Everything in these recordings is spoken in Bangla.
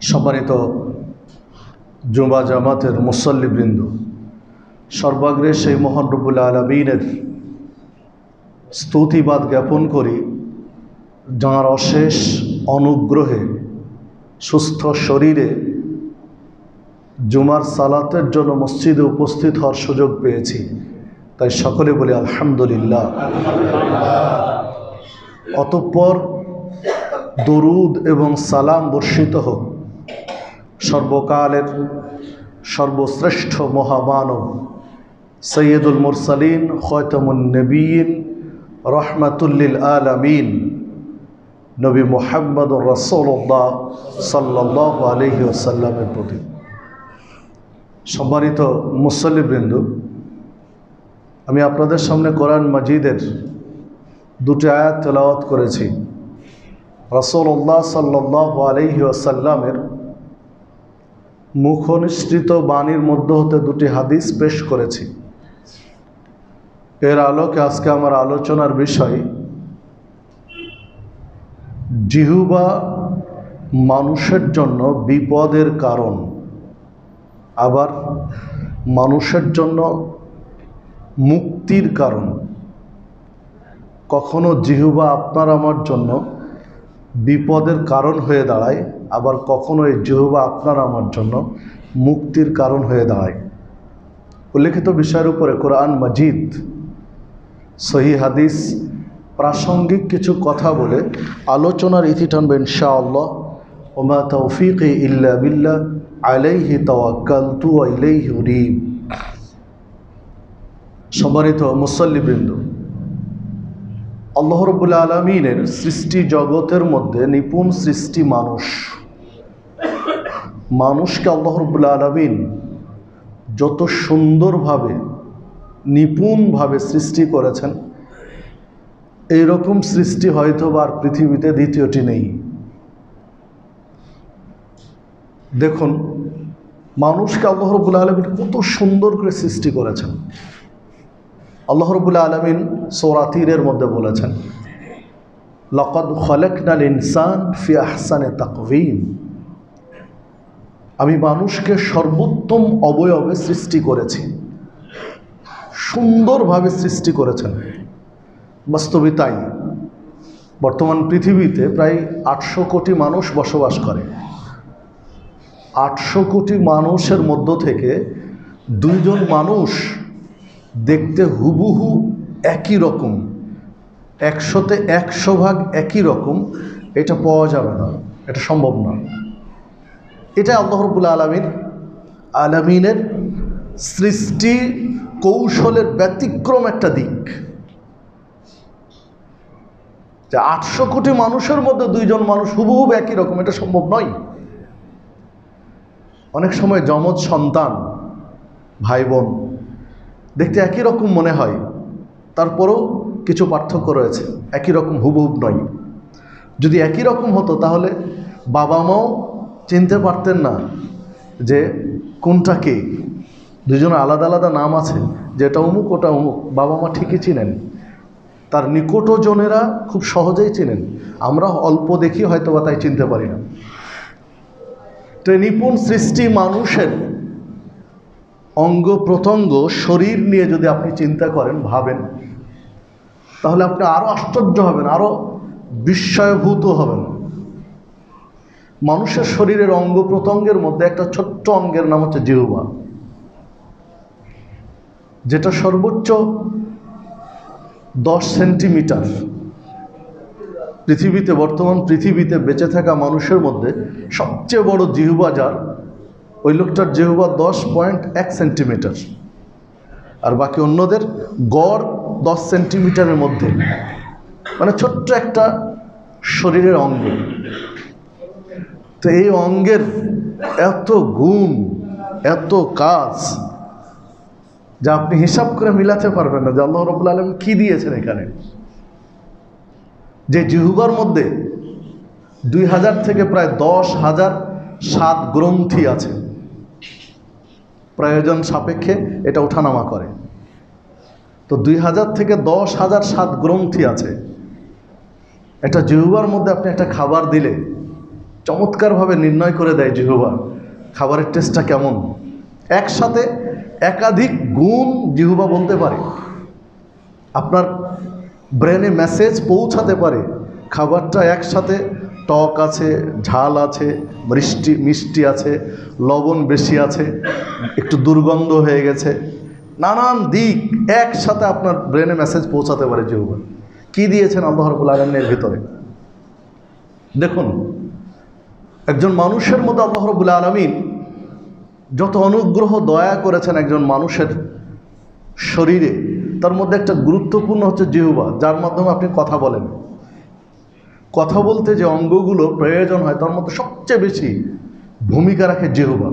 সম্মানিত জুমা জামাতের মুসল্লিবৃন্দ, সর্বাগ্রে সেই মহান রব্বুল আলামিনের স্তুতিবাদ জ্ঞাপন করি, যাঁর অশেষ অনুগ্রহে সুস্থ শরীরে জুমার সালাতের জন্য মসজিদে উপস্থিত হওয়ার সুযোগ পেয়েছি। তাই সকলে বলি আলহামদুলিল্লাহ। অতঃপর দরুদ এবং সালাম বর্ষিত হোক সর্বকালের সর্বশ্রেষ্ঠ মহামানব সৈয়দুল মুরসালিন খতামুন নবীন রহমাতুল্লিল আলামিন নবী মুহাম্মদুর রাসূলুল্লাহ সাল্লাল্লাহু আলাইহি ওয়াসাল্লামের প্রতি। সম্মানিত মুসল্লিবৃন্দ, আমি আপনাদের সামনে কোরআন মাজিদের দুটি আয়াত তেলাওয়াত করেছি। রাসূলুল্লাহ সাল্লাল্লাহু আলাইহি ওয়াসাল্লামের মুখনিসৃত বাণীর মধ্য হতে দুটি হাদিস পেশ করেছি। এর আলোকে আজকে আমার আলোচনার বিষয় জিহ্বা মানুষের জন্য বিপদের কারণ, আবার মানুষের জন্য মুক্তির কারণ। কখনো জিহ্বা আপনার আমার জন্য বিপদের কারণ হয়ে দাঁড়ায়, আবার কখনো এই জিহ্বা আপনার আমার জন্য মুক্তির কারণ হয়ে দাঁড়ায়। উল্লেখিত বিষয়ের উপরে কোরআন মাজিদ, সহিহ হাদিস, প্রাসঙ্গিক কিছু কথা বলে আলোচনার ইতি টানবে ইনশাআল্লাহ। ওমা তৌফিকি ইল্লা বিল্লাহ আলাইহি তাওয়াক্কালতু ওয়া ইলাইহি উনীব। সম্মানিত মুসল্লিবৃন্দ, আল্লাহ রাব্বুল আলামিনের সৃষ্টি জগতের মধ্যে নিপুণ সৃষ্টি মানুষ। মানুষকে আল্লাহ রাব্বুল আলামিন যত সুন্দরভাবে নিপুণভাবে সৃষ্টি করেছেন, এইরকম সৃষ্টি হয়তো আর পৃথিবীতে দ্বিতীয়টি নেই। দেখুন, মানুষকে আল্লাহ রাব্বুল আলামিন কত সুন্দর করে সৃষ্টি করেছেন। আল্লাহ রাব্বুল আলামিন সূরা তিরের মধ্যে বলেছেন, লাকাদ খালাকনাল ইনসান ফি আহসানি তাকওয়িম। আমি মানুষকে সর্বোত্তম অবয়বে সৃষ্টি করেছি, সুন্দরভাবে সৃষ্টি করেছেন। বাস্তবে তাই। বর্তমান পৃথিবীতে প্রায় 800 কোটি মানুষ বসবাস করে। 800 কোটি মানুষের মধ্য থেকে 2 জন মানুষ দেখতে হুবহু একই রকম, 100-তে 100 ভাগ একই রকম, এটা পাওয়া যাবে না, এটা সম্ভব না। এটা আল্লাহ রাব্বুল আলামিনের সৃষ্টি কৌশলের ব্যতিক্রম একটা দিক, যে 800 কোটি মানুষের মধ্যে 2 জন মানুষ হুবহু একই রকম, এটা সম্ভব নয়। অনেক সময় যমজ সন্তান, ভাই বোন দেখতে একই রকম মনে হয়, তারপরেও কিছু পার্থক্য রয়েছে, একই রকম হুবহু নয়। যদি একই রকম হতো তাহলে বাবা মাও চিনতে পারতেন না যে কোনটা কে। 2 জনের আলাদা আলাদা নাম আছে, যেটা অমুক ওটা অমুক, বাবা মা ঠিকই চিনেন, তার নিকটজনেরা খুব সহজেই চিনেন। আমরা অল্প দেখি হয়তো বা তাই চিনতে পারি না। তো নিপুণ সৃষ্টি মানুষের অঙ্গ প্রত্যঙ্গ, শরীর নিয়ে যদি আপনি চিন্তা করেন, ভাবেন, তাহলে আপনি আরও আশ্চর্য হবেন, আরও বিস্ময়ভূত হবেন। মানুষের শরীরের অঙ্গ প্রত্যঙ্গের মধ্যে একটা ছোট্ট অঙ্গের নাম হচ্ছে জিহ্বা, যেটা সর্বোচ্চ 10 সেন্টিমিটার। পৃথিবীতে, বর্তমান পৃথিবীতে বেঁচে থাকা মানুষের মধ্যে সবচেয়ে বড় জিহ্বা যার, ওই লোকটার জিহ্বা 10.1 সেন্টিমিটার, আর বাকি অন্যদের গড় 10 সেন্টিমিটারের মধ্যে। মানে ছোট্ট একটা শরীরের অঙ্গ। তো এই অঙ্গের এত গুণ, এত কাজ, যা আপনি হিসাব করে মিলাতে পারবেন না যে আল্লাহ রাব্বুল আলামিন কি দিয়েছেন এখানে। যে জিহ্বার মধ্যে 2000 থেকে প্রায় 10,000 স্বাদ গ্রন্থি আছে, প্রয়োজন সাপেক্ষে এটা ওঠানামা করে। তো 2000 থেকে 10,000 স্বাদ গ্রন্থি আছে। একটা জিহ্বার মধ্যে আপনি একটা খাবার দিলে চমৎকারভাবে নির্ণয় করে দেয় জিহ্বা খাবারের টেস্টটা কেমন। একসাথে একাধিক গুণ জিহ্বা বলতে পারে, আপনার ব্রেনে মেসেজ পৌঁছাতে পারে খাবারটা একসাথে টক আছে, ঝাল আছে, মিষ্টি আছে, লবণ বেশি আছে, একটু দুর্গন্ধ হয়ে গেছে, নানান দিক একসাথে আপনার ব্রেনে মেসেজ পৌঁছাতে পারে জিহ্বা। কি দিয়েছেন আল্লাহ রাব্বুল আলামিনের ভিতরে। দেখুন, একজন মানুষের মধ্যে আল্লাহ রাব্বুল আলামিন যত অনুগ্রহ দয়া করেছেন একজন মানুষের শরীরে, তার মধ্যে একটা গুরুত্বপূর্ণ হচ্ছে জিহ্বা, যার মাধ্যমে আপনি কথা বলেন। কথা বলতে যে অঙ্গগুলো প্রয়োজন হয় তার মধ্যে সবচেয়ে বেশি ভূমিকা রাখে জিহ্বা।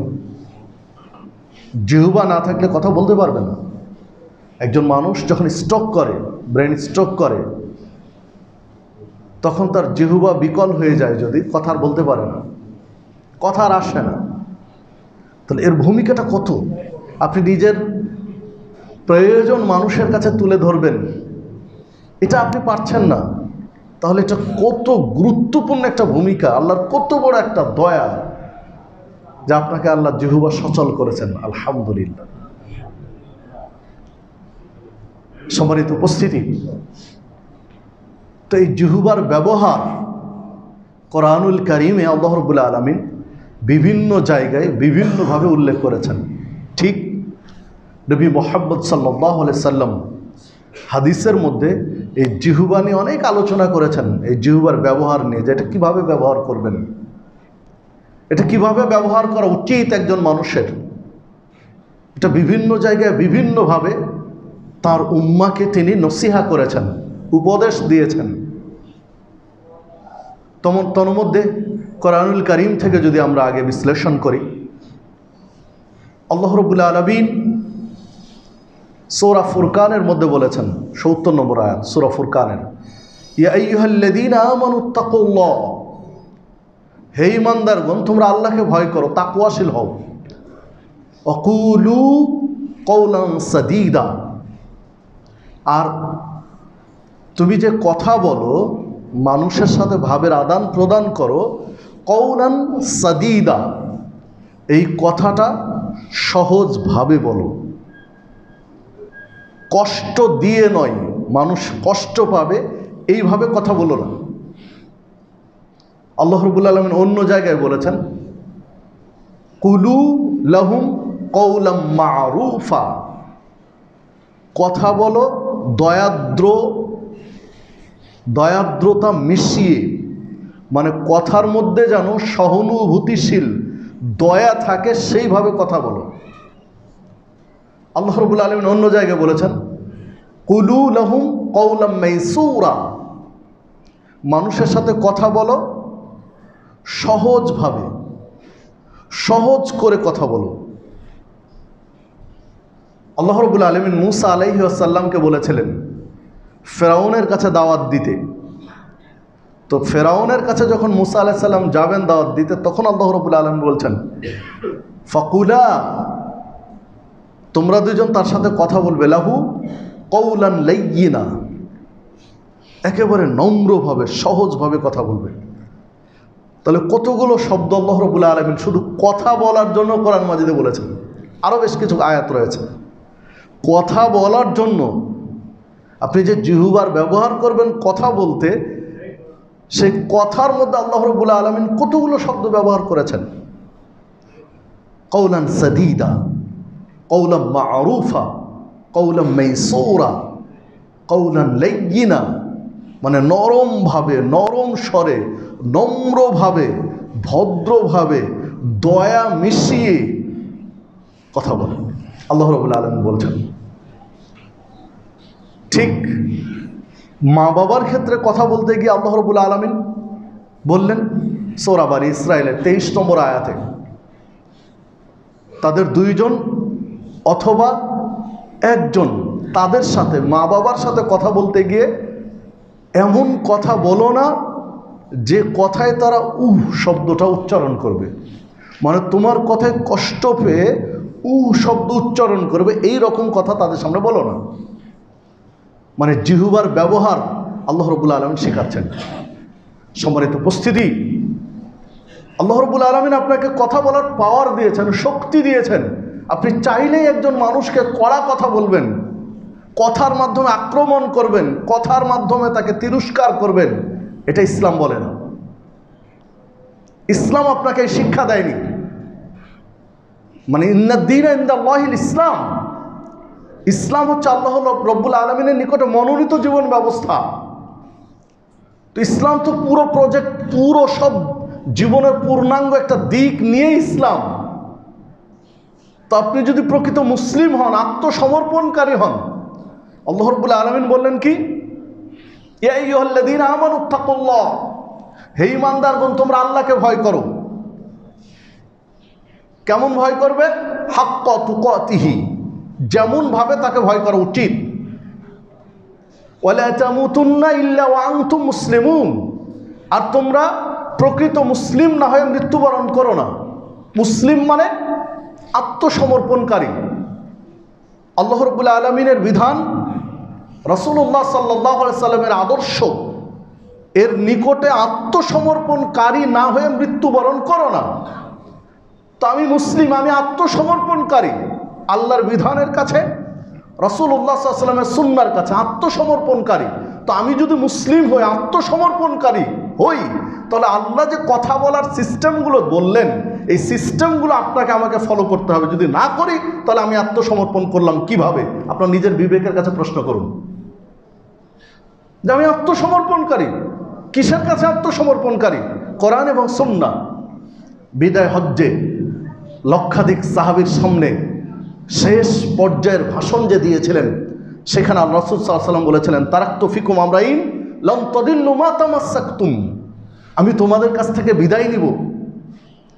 জিহ্বা না থাকলে কথা বলতে পারবে না। একজন মানুষ যখন স্ট্রোক করে, ব্রেন স্ট্রোক করে, তখন তার জিহ্বা বিকল হয়ে যায়, যদি কথা আর বলতে পারে না, কথা আর আসে না। তাহলে এর ভূমিকাটা কত, আপনি নিজের প্রয়োজন মানুষের কাছে তুলে ধরবেন, এটা আপনি পারছেন না, তাহলে এটা কত গুরুত্বপূর্ণ একটা ভূমিকা, আল্লাহর কত বড় একটা দয়া যে আপনাকে আল্লাহ জিহ্বা সচল করেছেন। আলহামদুলিল্লাহ। সম্মানিত উপস্থিতি, তো এই জিহ্বার ব্যবহার কোরআনুল কারীমে আল্লাহ রাব্বুল আলামিন বিভিন্ন জায়গায় বিভিন্নভাবে উল্লেখ করেছেন। ঠিক নবী মুহাম্মদ সাল্লাল্লাহু আলাইহি সাল্লাম হাদিসের মধ্যে এই জিহ্বা নিয়ে অনেক আলোচনা করেছেন, এই জিহ্বার ব্যবহার নিয়ে, যে এটা কীভাবে ব্যবহার করবেন, এটা কিভাবে ব্যবহার করা উচিত একজন মানুষের। এটা বিভিন্ন জায়গায় বিভিন্নভাবে তার উম্মাকে তিনি নসিহা করেছেন, উপদেশ দিয়েছেন। তন্মধ্যে কোরআনুল কারীম থেকে যদি আমরা আগে বিশ্লেষণ করি, আল্লাহ রাব্বুল আলামিন সূরা ফুরকানের মধ্যে বলেছেন, ৭০ নম্বর আয়াত সূরা ফুরকানের, ইয়া আইয়ুহাল্লাযীনা আমানুত্তাকুল্লাহ, হে ঈমানদারগণ তোমরা আল্লাহকে ভয় করো, তাকওয়াশীল হও। ওয়াকুলু কওলান সাদীদা, আর তুমি যে কথা বলো, মানুষের সাথে ভাবের আদান প্রদান করো, কওলান সাদীদা, এই কথাটা সহজভাবে বলো, কষ্ট দিয়ে নয়, মানুষ কষ্ট পাবে এইভাবে কথা বলো না। আল্লাহ রাব্বুল আলামিন অন্য জায়গায় বলেছেন, কুলু লাহুম কওলাম মা'রুফা, কথা বলো দয়াদ্রতা মিশিয়ে, মানে কথার মধ্যে যেন সহানুভূতিশীল দয়া থাকে, সেইভাবে কথা বলো। আল্লাহ রাব্বুল আলামিন অন্য জায়গায় বলেছেন, কুলু লাহুম কওলাম মাইসুরা, মানুষের সাথে কথা বলো সহজভাবে, সহজ করে কথা বলো। আল্লাহ রাব্বুল আলামিন মূসা আলাইহিস সালামকে বলেছিলেন ফেরাউনের কাছে দাওয়াত দিতে। তো ফেরাউনের কাছে যখন মূসা আলাইহিস সালাম যাবেন দাওয়াত দিতে, তখন আল্লাহ রাব্বুল আলামিন বলছেন, ফাকুলা, তোমরা দুজন তার সাথে কথা বলবে, লাহু কওলান লাইয়িনা, একেবারে নম্রভাবে সহজভাবে কথা বলবে। তাহলে কতগুলো শব্দ আল্লাহ রাব্বুল আলামিন শুধু কথা বলার জন্য কোরআন মাজিদে বলেছেন। আরও বেশ কিছু আয়াত রয়েছে কথা বলার জন্য। আপনি যে জিহ্বার ব্যবহার করবেন কথা বলতে, সেই কথার মধ্যে আল্লাহ রাব্বুল আলামিন কতগুলো শব্দ ব্যবহার করেছেন। কওলান সাদীদা, কওলাম মা'রুফা, কওলাম মাইসুরা, কওলান লাইয়িনা, মানে নরমভাবে, নরম স্বরে, নম্রভাবে, ভদ্রভাবে, দয়া মিশিয়ে কথা বলেন, আল্লাহ রাব্বুল আলামিন বলছেন। ঠিক মা বাবার ক্ষেত্রে কথা বলতে গিয়ে আল্লাহ রাব্বুল আলামিন বললেন সূরা বনী ইসরাঈলের 23 নম্বর আয়াতে, তাদের দুইজন অথবা একজন, তাদের সাথে, মা বাবার সাথে কথা বলতে গিয়ে এমন কথা বলো না যে কথায় তারা শব্দটা উচ্চারণ করবে, মানে তোমার কথায় কষ্ট পেয়ে শব্দ উচ্চারণ করবে, এই রকম কথা তাদের সামনে বলো না। মানে জিহ্বার ব্যবহার আল্লাহ রাব্বুল আলামিন শেখাচ্ছেন। সম্মানিত উপস্থিতি, আল্লাহ রাব্বুল আলামিন আপনাকে কথা বলার পাওয়ার দিয়েছেন, শক্তি দিয়েছেন। আপনি চাইলেই একজন মানুষকে কড়া কথা বলবেন, কথার মাধ্যমে আক্রমণ করবেন, কথার মাধ্যমে তাকে তিরস্কার করবেন। এটা ইসলাম বলে না। ইসলাম আপনাকে শিক্ষা দেয়নি। মানে ইন্নাদ-দীনা ইনদাল্লাহিল ইসলাম, ইসলাম হচ্ছে আল্লাহ রাব্বুল আলামিনের নিকটে মনোনীত জীবন ব্যবস্থা। তো ইসলাম তো পুরো প্রজেক্ট, পুরো সব জীবনের পূর্ণাঙ্গ একটা দিক নিয়ে ইসলাম। তো আপনি যদি প্রকৃত মুসলিম হন, আত্মসমর্পণকারী হন, আল্লাহ রাব্বুল আলামিন বললেন কি, ইয়া আইয়ুহাল্লাযীনা আমানুত্তাকুল্লাহ, হে ঈমানদারগণ তোমরা আল্লাহকে ভয় করো। কেমন ভয় করবে? হাক্কা তুকাতিহি, যেমন ভাবে তাকে ভয় করা উচিত। ওয়ালা তামুতুন্না ইল্লা ওয়া আনতুম মুসলিমুন, আর তোমরা প্রকৃত মুসলিম না হয়ে মৃত্যুবরণ করো না। মুসলিম মানে আত্মসমর্পণকারী। আল্লাহ রাব্বুল আলামিনের বিধান, রাসূলুল্লাহ সাল্লাল্লাহু আলাইহি সাল্লামের আদর্শ, এর নিকটে আত্মসমর্পণকারী না হয়ে মৃত্যুবরণ করো না। তো আমি মুসলিম, আমি আত্মসমর্পণকারী আল্লাহর বিধানের কাছে, রাসূলুল্লাহ সাল্লাল্লাহু আলাইহি সাল্লামের সুন্নাহর কাছে আত্মসমর্পণকারী। তো আমি যদি মুসলিম হই, আত্মসমর্পণকারী হই, তাহলে আল্লাহ যে কথা বলার সিস্টেমগুলো বললেন, এই সিস্টেমগুলো আপনাকে আমাকে ফলো করতে হবে। যদি না করি তাহলে আমি আত্মসমর্পণ করলাম কিভাবে? আপনার নিজের বিবেকের কাছে প্রশ্ন করুন যে আমি আত্মসমর্পণকারী কিসের কাছে? আত্মসমর্পণকারী কোরআন এবং সুন্নাহ। বিদায় হজ্জে লক্ষাধিক সাহাবীর সামনে শেষ পর্যায়ের ভাষণ যে দিয়েছিলেন, সেখানে আল্লাহ রাসূল সাল্লাল্লাহু আলাইহি ওয়াসাল্লাম বলেছিলেন, তারাকতু ফিকুম আমরাইন লান তাদিল্লু মা তামাসসাকতুম, আমি তোমাদের কাছ থেকে বিদায় নিব,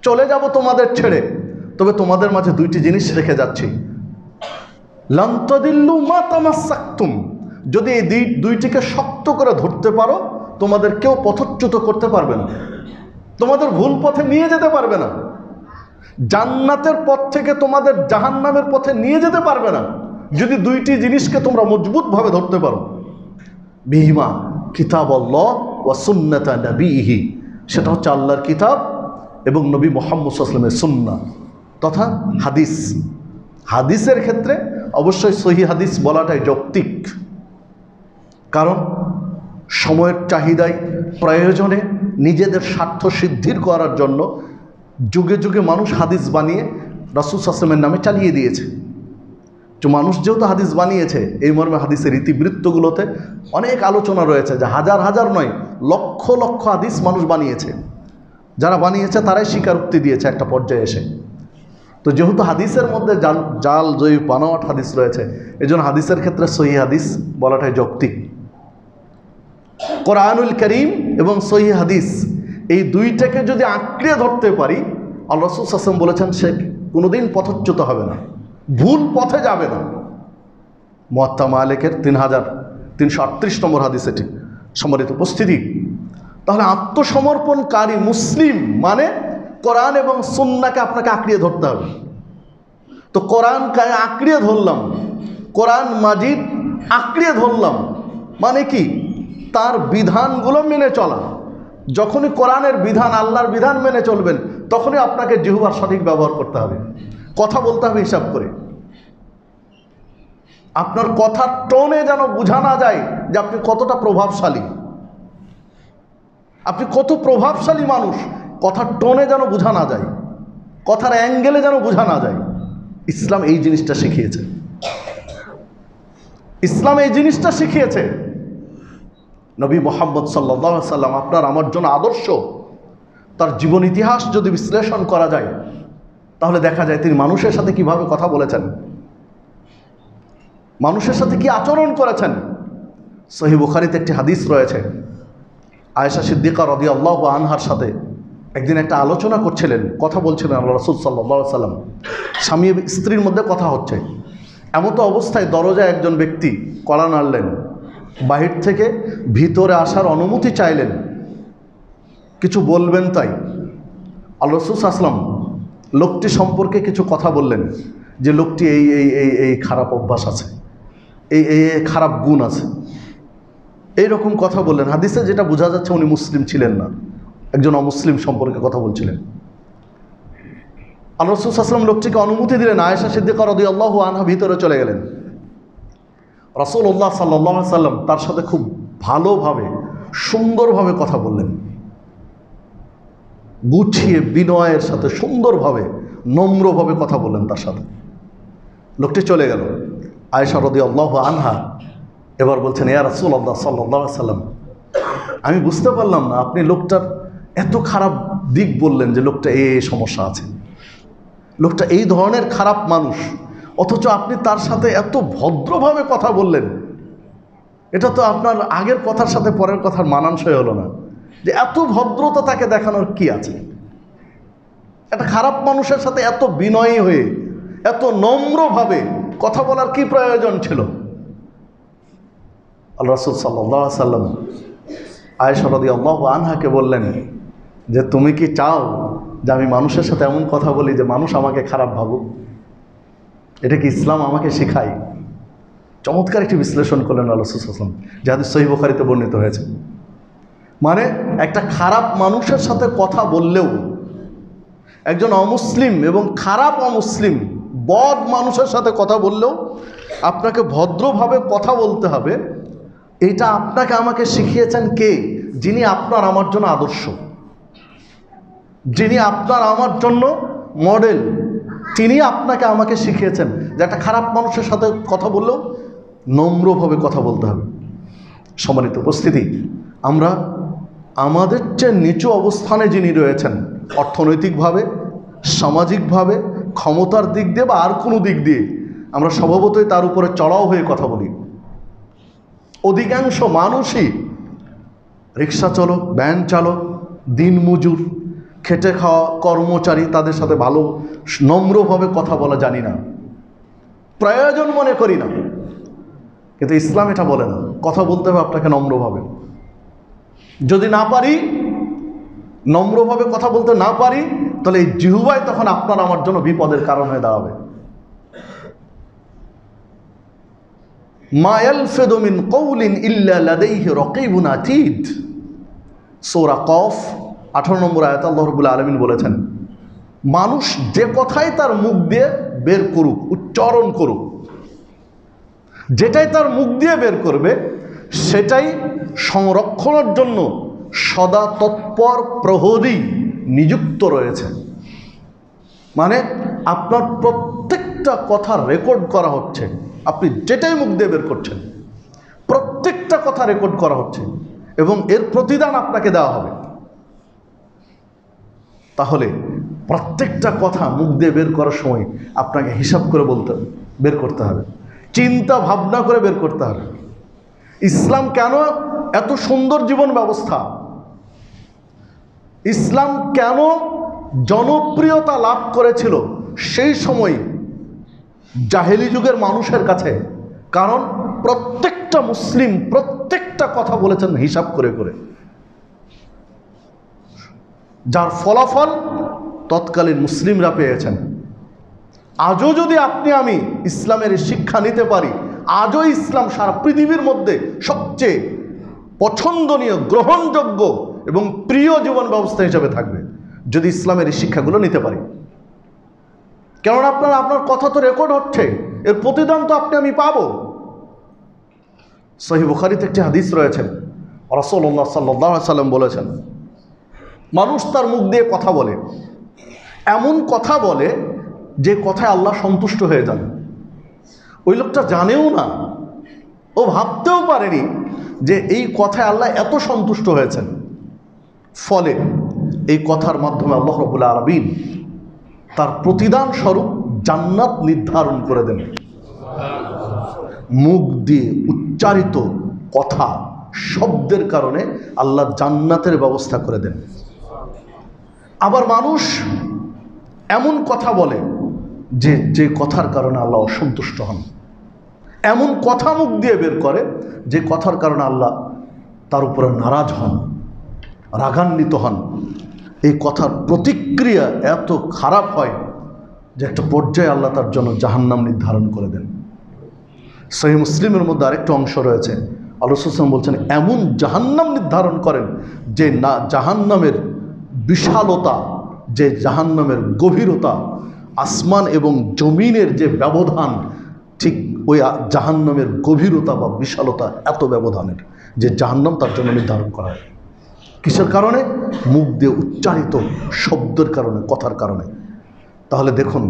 চলে যাব তোমাদের ছেড়ে, তবে তোমাদের মাঝে দুইটি জিনিস রেখে যাচ্ছি। লান তাদিল্লু মা তামাসসাকতুম, যদি এই দুইটিকে শক্ত করে ধরতে পারো, তোমাদের কেউ পথচ্যুত করতে পারবে না, তোমাদের ভুল পথে নিয়ে যেতে পারবে না, জান্নাতের পথ থেকে তোমাদের জাহান্নামের পথে নিয়ে যেতে পারবে না, যদি দুইটি জিনিসকে তোমরা মজবুতভাবে ধরতে পারো। বিহিমা কিতাবাল্লাহ ওয়া সুন্নাতা নবীহি, সেটা হচ্ছে আল্লাহর কিতাব এবং নবী মুহাম্মদ সাল্লাল্লাহু আলাইহি ওয়াসাল্লামের সুন্নাহ তথা হাদিস। হাদিসের ক্ষেত্রে অবশ্যই সহিহ হাদিস বলাটাই যৌক্তিক, কারণ সময়ের চাহিদায়, প্রয়োজনে, নিজেদের স্বার্থ সিদ্ধির করার জন্য যুগে যুগে মানুষ হাদিস বানিয়ে রাসূল সাল্লাল্লাহু আলাইহি ওয়াসাল্লামের নামে চালিয়ে দিয়েছে। তো মানুষ যেহেতু হাদিস বানিয়েছে, এই মর্মে হাদিসের ইতিবৃত্তগুলোতে অনেক আলোচনা রয়েছে যে হাজার হাজার নয়, লক্ষ লক্ষ হাদিস মানুষ বানিয়েছে। যারা বানিয়েছে তারাই স্বীকারোক্তি দিয়েছে একটা পর্যায়ে এসে। তো যেহেতু হাদিসের মধ্যে জাল জয়ী বানোয়াট হাদিস রয়েছে, এজন্য হাদিসের ক্ষেত্রে সহিহ হাদিস বলাটাই যৌক্তিক। কোরআনুল কারীম এবং সহিহ হাদিস, এই দুইটাকে যদি আঁকড়ে ধরতে পারি, আল্লাহ রাসূল সাল্লাল্লাহু আলাইহি ওয়াসাল্লাম বলেছেন সে কোনোদিন পথচ্যুত হবে না, ভুল পথে যাবে না। মুয়াত্তা মালিকের 3338 নম্বর হাদিস এটি। সম্মানিত উপস্থিতি, তাহলে আত্মসমর্পণকারী মুসলিম মানে কোরআন এবং সুন্নাহকে আপনাকে আঁকড়িয়ে ধরতে হবে। তো কোরআনকে আঁকড়িয়ে ধরলাম, কোরআন মাজিদ আঁকড়িয়ে ধরলাম মানে কি? তার বিধানগুলো মেনে চলা। যখনই কোরআনের বিধান, আল্লাহর বিধান মেনে চলবেন, তখনই আপনাকে জিহ্বার সঠিক ব্যবহার করতে হবে, কথা বলতে হবে হিসাব করে। আপনার কথার টোনে যেন বোঝা না যায় যে আপনি কতটা প্রভাবশালী, আপনি কত প্রভাবশালী মানুষ, কথার টোনে যেন বোঝা না যায়, কথার অ্যাঙ্গেলে যেন বোঝা না যায়। ইসলাম এই জিনিসটা শিখিয়েছে, ইসলাম এই জিনিসটা শিখিয়েছে। নবী মুহাম্মদ সাল্লাল্লাহু আলাইহি সাল্লাম আপনার আমার জন্য আদর্শ। তার জীবন ইতিহাস যদি বিশ্লেষণ করা যায়, তাহলে দেখা যায় তিনি মানুষের সাথে কিভাবে কথা বলেছেন, মানুষের সাথে কি আচরণ করেছেন। সহিহ বুখারীতে একটি হাদিস রয়েছে, আয়েশা সিদ্দিকা রাদিয়াল্লাহু আনহার সাথে একদিন একটা আলোচনা করছিলেন, কথা বলছিলেন আল্লাহ রাসূল সাল্লাল্লাহু আলাইহি সাল্লাম। স্বামী স্ত্রীর মধ্যে কথা হচ্ছে, এমত অবস্থায় দরজায় একজন ব্যক্তি কড়া নাড়লেন, বাহির থেকে ভিতরে আসার অনুমতি চাইলেন, কিছু বলবেন তাই। আল্লাহ রাসূল সাল্লাল্লাহু আলাইহি ওয়াসাল্লাম লোকটি সম্পর্কে কিছু কথা বললেন, যে লোকটি এই এই এই এই খারাপ অভ্যাস আছে, এই এই খারাপ গুণ আছে, এইরকম কথা বললেন। হাদিসে যেটা বোঝা যাচ্ছে উনি মুসলিম ছিলেন না, একজন অমুসলিম সম্পর্কে কথা বলছিলেন। আল্লাহ রাসূল সাল্লাল্লাহু আলাইহি ওয়াসাল্লাম লোকটিকে অনুমতি দিলেন। আয়েশা সিদ্দিকা রাদিয়াল্লাহু আনহা ভিতরে চলে গেলেন। রাসূলুল্লাহ সাল্লাল্লাহু আলাইহি ওয়াসাল্লাম তার সাথে খুব ভালোভাবে সুন্দরভাবে কথা বললেন, গুছিয়ে বিনয়ের সাথে সুন্দরভাবে নম্রভাবে কথা বললেন তার সাথে। লোকটি চলে গেল। আয়েশা রাদিয়াল্লাহু আনহা এবার বলছেন, ইয়া রাসূলুল্লাহ সাল্লাল্লাহু আলাইহি ওয়াসাল্লাম, আমি বুঝতে পারলাম না আপনি লোকটার এত খারাপ দিক বললেন যে লোকটা এই সমস্যা আছে, লোকটা এই ধরনের খারাপ মানুষ, অথচ আপনি তার সাথে এত ভদ্রভাবে কথা বললেন। এটা তো আপনার আগের কথার সাথে পরের কথার মানানসই হলো না, যে এত ভদ্রতা তাকে দেখানোর কি আছে? একটা খারাপ মানুষের সাথে এত বিনয়ী হয়ে এত নম্রভাবে কথা বলার কি প্রয়োজন ছিল? আল্লাহ রাসূল সাল্লাল্লাহু আলাইহি ওয়াসাল্লাম আয়েশা রাদিয়াল্লাহু আনহাকে বললেন যে তুমি কি চাও যে আমি মানুষের সাথে এমন কথা বলি যে মানুষ আমাকে খারাপ ভাবুক? এটা কি ইসলাম আমাকে শেখায়? চমৎকার একটি বিশ্লেষণ করলেন আল্লাহ রাসূল সাল্লাল্লাহু আলাইহি ওয়াসাল্লাম, যাদের সহিহ বুখারীতে বর্ণিত হয়েছে। মানে একটা খারাপ মানুষের সাথে কথা বললেও, একজন অমুসলিম এবং খারাপ অমুসলিম বদ মানুষের সাথে কথা বললেও আপনাকে ভদ্রভাবে কথা বলতে হবে। এটা আপনাকে আমাকে শিখিয়েছেন কে? যিনি আপনার আমার জন্য আদর্শ, যিনি আপনার আমার জন্য মডেল, তিনি আপনাকে আমাকে শিখিয়েছেন যে একটা খারাপ মানুষের সাথে কথা বললেও নম্রভাবে কথা বলতে হবে। সম্মানিত উপস্থিতি, আমরা আমাদের চেয়ে নিচু অবস্থানে যিনি রয়েছেন, অর্থনৈতিকভাবে, সামাজিকভাবে, ক্ষমতার দিক দিয়ে বা আর কোনো দিক দিয়ে, আমরা স্বভাবতই তার উপরে চড়াও হয়ে কথা বলি। অধিকাংশ মানুষই রিক্সা চালক, ভ্যান চালক, দিনমজুর, খেটে খাওয়া কর্মচারী, তাদের সাথে ভালো নম্রভাবে কথা বলা জানি না, প্রয়োজন মনে করি না। কিন্তু ইসলাম এটা বলে না, কথা বলতে হবে আপনাকে নম্রভাবে। যদি না পারি, নম্রভাবে কথা বলতে না পারি, তাহলে এই জিহ্বাই তখন আপনার আমার জন্য বিপদের কারণ হয়ে দাঁড়াবে। মা ইয়ালফিযু মিন কওলিন ইল্লা লাদাইহি রাকীবুন আতীদ। সূরা কফ 18 নম্বর আয়াতে আল্লাহ রাব্বুল আলামিন বলেছেন, মানুষ যে কথাই তার মুখ দিয়ে বের করুক, উচ্চারণ করুক, যেটাই তার মুখ দিয়ে বের করবে সেটাই সংরক্ষণের জন্য সদা তৎপর প্রহরী নিযুক্ত রয়েছে। মানে আপনার প্রত্যেকটা কথা রেকর্ড করা হচ্ছে। আপনি যেটাই মুখ দিয়ে বের করছেন প্রত্যেকটা কথা রেকর্ড করা হচ্ছে এবং এর প্রতিদান আপনাকে দেওয়া হবে। তাহলে প্রত্যেকটা কথা মুখ দিয়ে বের করার সময় আপনাকে হিসাব করে বের করতে হবে, চিন্তা ভাবনা করে বের করতে হবে। ইসলাম কেন এত সুন্দর জীবন ব্যবস্থা, ইসলাম কেন জনপ্রিয়তা লাভ করেছিল সেই সময় জাহেলি যুগের মানুষের কাছে? কারণ প্রত্যেকটা মুসলিম প্রত্যেকটা কথা বলেছেন হিসাব করে করে, যার ফলাফল তৎকালীন মুসলিমরা পেয়েছেন। আজও যদি আপনি আমি ইসলামের শিক্ষা নিতে পারি, আজও ইসলাম সারা পৃথিবীর মধ্যে সবচেয়ে পছন্দনীয়, গ্রহণযোগ্য এবং প্রিয় জীবন ব্যবস্থা হিসেবে থাকবে যদি ইসলামের এই শিক্ষাগুলো নিতে পারি। কেননা আপনার কথা তো রেকর্ড হচ্ছে, এর প্রতিদান তো আপনি আমি পাবো। সহিহ বুখারীতে একটি হাদিস রয়েছে, রাসূলুল্লাহ সাল্লাল্লাহু আলাইহি ওয়াসাল্লাম বলেছেন, মানুষ তার মুখ দিয়ে কথা বলে, এমন কথা বলে যে কথায় আল্লাহ সন্তুষ্ট হয়ে যান। ওই লোকটা জানেও না, ও ভাবতেও পারেনি যে এই কথায় আল্লাহ এত সন্তুষ্ট হয়েছেন। ফলে এই কথার মাধ্যমে আল্লাহ রাব্বুল আলামিন তার প্রতিদান স্বরূপ জান্নাত নির্ধারণ করে দেন। মুখ দিয়ে উচ্চারিত কথা, শব্দের কারণে আল্লাহ জান্নাতের ব্যবস্থা করে দেন। আবার মানুষ এমন কথা বলে যে কথার কারণে আল্লাহ অসন্তুষ্ট হন, এমন কথা মুখ দিয়ে বের করে যে কথার কারণে আল্লাহ তার উপরে নারাজ হন, রাগান্বিত হন। এই কথার প্রতিক্রিয়া এত খারাপ হয় যে একটা পর্যায়ে আল্লাহ তার জন্য জাহান্নাম নির্ধারণ করে দেন। সহিহ মুসলিমের মধ্যে আরেকটা অংশ রয়েছে, আল্লাহ রাসূল বলছেন এমন জাহান্নাম নির্ধারণ করেন যে না জাহান্নামের বিশালতা, যে জাহান্নামের গভীরতা, আসমান এবং জমিনের যে ব্যবধান, ঠিক ওই জাহান্নামের গভীরতা বা বিশালতা এত ব্যবধানের যে জাহান্নাম তার জন্য নির্ধারণ করা হয়। কিসের কারণে? মুখ দিয়ে উচ্চারিত শব্দের কারণে, কথার কারণে। তাহলে দেখুন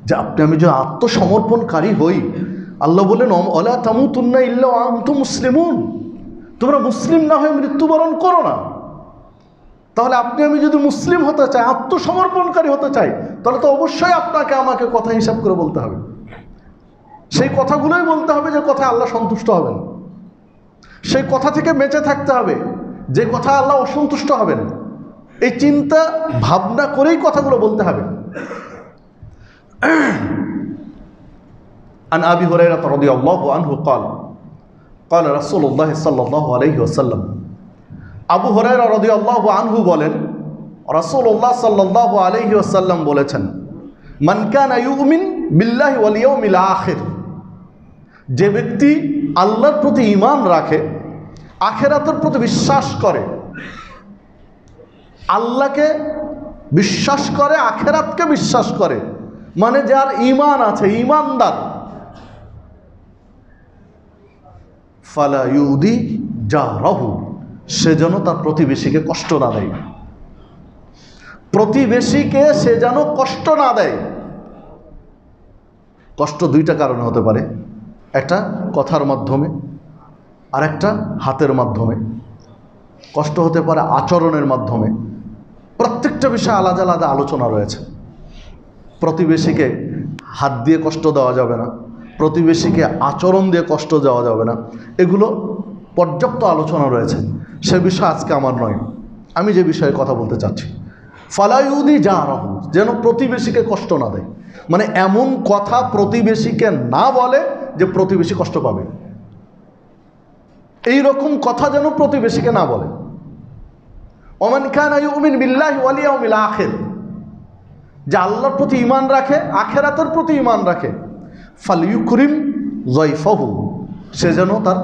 যে আপনি আমি যে আত্মসমর্পণকারী হই, আল্লাহ বললেন অলা তামুতুন্না ইল্লা ওয়া আনতুম মুসলিমুন, তোমরা মুসলিম না হয়ে মৃত্যুবরণ করো না। তাহলে আপনি আমি যদি মুসলিম হতে চাই, আত্মসমর্পণকারী হতে চাই, তাহলে তো অবশ্যই আপনাকে আমাকে কথা হিসাব করে বলতে হবে। সেই কথাগুলোই বলতে হবে যে কথা আল্লাহ সন্তুষ্ট হবেন, সেই কথা থেকে বেঁচে থাকতে হবে যে কথা আল্লাহ অসন্তুষ্ট হবেন। এই চিন্তা ভাবনা করেই কথাগুলো বলতে হবে। عن أبي هريرة رضي الله عنه قال قال رسول الله صلى الله عليه وسلم আবু হুরায়রা রাদিয়াল্লাহু আনহু বলেন, রাসূলুল্লাহ সাল্লাল্লাহু আলাইহি ওয়াসাল্লাম বলেছেন, মান কানা ইউমিন বিল্লাহি ওয়াল ইয়াউমিল আখির, যে ব্যক্তি আল্লাহর প্রতি ঈমান রাখে, আখিরাতের প্রতি বিশ্বাস করে, আল্লাহকে বিশ্বাস করে, আখিরাতকে বিশ্বাস করে, মানে যার ঈমান আছে, ঈমানদার, ফালা ইউদি জারাহু, সে যেন তার প্রতিবেশীকে কষ্ট না দেয়। প্রতিবেশীকে সে যেন কষ্ট না দেয়। কষ্ট দুইটা কারণে হতে পারে, একটা কথার মাধ্যমে, আর একটা হাতের মাধ্যমে। কষ্ট হতে পারে আচরণের মাধ্যমে। প্রত্যেকটা বিষয়ে আলাদা আলাদা আলোচনা রয়েছে। প্রতিবেশীকে হাত দিয়ে কষ্ট দেওয়া যাবে না, প্রতিবেশীকে আচরণ দিয়ে কষ্ট দেওয়া যাবে না, এগুলো পর্যাপ্ত আলোচনা রয়েছে। সে বিষয় আজকে আমার নয়। আমি যে বিষয়ে কথা বলতে চাচ্ছি, ফালাইউদি জারাহু, যেন প্রতিবেশীকে কষ্ট না দেয়। মানে এমন কথা প্রতিবেশীকে না বলে যে প্রতিবেশী কষ্ট পাবে, এই রকম কথা যেন প্রতিবেশীকে না বলে। ওমান কানা ইউমিন বিল্লাহি ওয়াল ইয়াউমিল আখির, যে আল্লাহর প্রতি ঈমান রাখে, আখিরাতের প্রতি ঈমান রাখে, ফালইউকরিম যায়ফাহু, সে যেন তার